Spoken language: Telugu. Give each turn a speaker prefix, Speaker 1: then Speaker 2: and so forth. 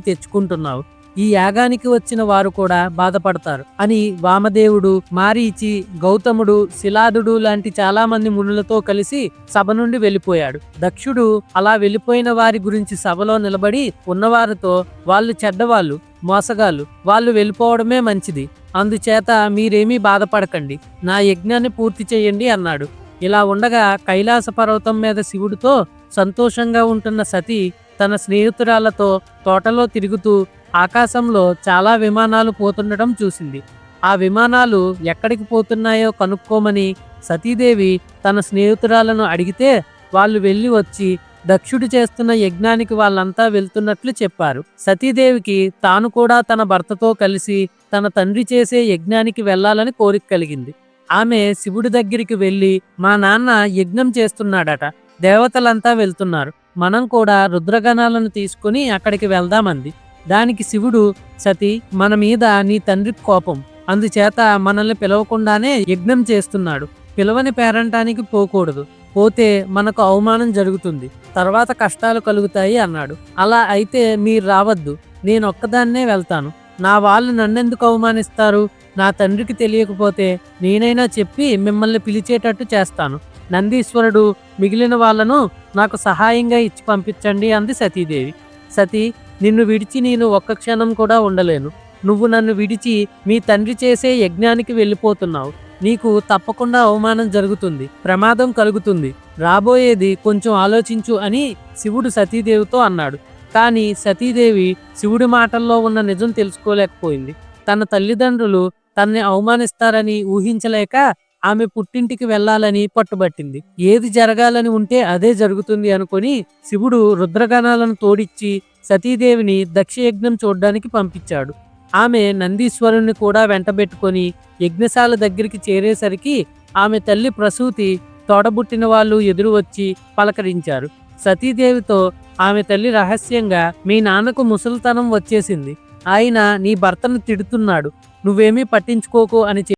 Speaker 1: తెచ్చుకుంటున్నావు. ఈ యాగానికి వచ్చిన వారు కూడా బాధపడతారు అని వామదేవుడు, మారీచి, గౌతముడు, శిలాదుడు లాంటి చాలా మంది మునులతో కలిసి సభ నుండి వెళ్ళిపోయాడు. దక్షుడు అలా వెళ్ళిపోయిన వారి గురించి సభలో నిలబడి ఉన్నవారితో, వాళ్ళు చెడ్డవాళ్ళు, మోసగాళ్ళు, వాళ్ళు వెళ్ళిపోవడమే మంచిది, అందుచేత మీరేమీ బాధపడకండి, నా యజ్ఞాన్ని పూర్తి చేయండి అన్నాడు. ఇలా ఉండగా కైలాస పర్వతం మీద శివుడితో సంతోషంగా ఉంటున్న సతి తన స్నేహితురాలతో తోటలో తిరుగుతూ ఆకాశంలో చాలా విమానాలు పోతుండటం చూసింది. ఆ విమానాలు ఎక్కడికి పోతున్నాయో కనుక్కోమని సతీదేవి తన స్నేహితురాలను అడిగితే వాళ్ళు వెళ్ళి వచ్చి దక్షుడు చేస్తున్న యజ్ఞానికి వాళ్ళంతా వెళ్తున్నట్లు చెప్పారు. సతీదేవికి తాను కూడా తన భర్తతో కలిసి తన తండ్రి చేసే యజ్ఞానికి వెళ్ళాలని కోరిక కలిగింది. ఆమె శివుడి దగ్గరికి వెళ్ళి, మా నాన్న యజ్ఞం చేస్తున్నాడట, దేవతలంతా వెళ్తున్నారు, మనం కూడా రుద్రగణాలను తీసుకుని అక్కడికి వెళ్దామంది. దానికి శివుడు, సతీ, మన మీద నీ తండ్రి కోపం, అందుచేత మనల్ని పిలవకుండానే యజ్ఞం చేస్తున్నాడు, పిలవని పేరంటానికి పోకూడదు, పోతే మనకు అవమానం జరుగుతుంది, తర్వాత కష్టాలు కలుగుతాయి అన్నాడు. అలా అయితే మీరు రావద్దు, నేనొక్కదాన్నే వెళ్తాను, నా వాళ్ళు నన్నెందుకు అవమానిస్తారు, నా తండ్రికి తెలియకపోతే నేనైనా చెప్పి మిమ్మల్ని పిలిచేటట్టు చేస్తాను, నందీశ్వరుడు మిగిలిన వాళ్ళను నాకు సహాయంగా ఇచ్చి పంపించండి అంది సతీదేవి. సతీ, నిన్ను విడిచి నేను ఒక్క క్షణం కూడా ఉండలేను, నువ్వు నన్ను విడిచి మీ తండ్రి చేసే యజ్ఞానికి వెళ్ళిపోతున్నావు, నీకు తప్పకుండా అవమానం జరుగుతుంది, ప్రమాదం కలుగుతుంది, రాబోయేది కొంచెం ఆలోచించు అని శివుడు సతీదేవితో అన్నాడు. కానీ సతీదేవి శివుడి మాటల్లో ఉన్న నిజం తెలుసుకోలేకపోయింది. తన తల్లిదండ్రులు తనని అవమానిస్తారని ఊహించలేక ఆమె పుట్టింటికి వెళ్ళాలని పట్టుబట్టింది. ఏది జరగాలని ఉంటే అదే జరుగుతుంది అనుకొని శివుడు రుద్రగణాలను తోడిచ్చి సతీదేవిని దక్షయజ్ఞం చూడ్డానికి పంపించాడు. ఆమె నందీశ్వరుణ్ణి కూడా వెంటబెట్టుకొని యజ్ఞశాల దగ్గరికి చేరేసరికి ఆమె తల్లి ప్రసూతి, తోడబుట్టిన వాళ్ళు ఎదురు వచ్చి పలకరించారు. సతీదేవితో ఆమె తల్లి రహస్యంగా, మీ నాన్నకు ముసలితనం వచ్చేసింది, ఆయన నీ భర్తను తిడుతున్నాడు, నువ్వేమీ పట్టించుకోకు అని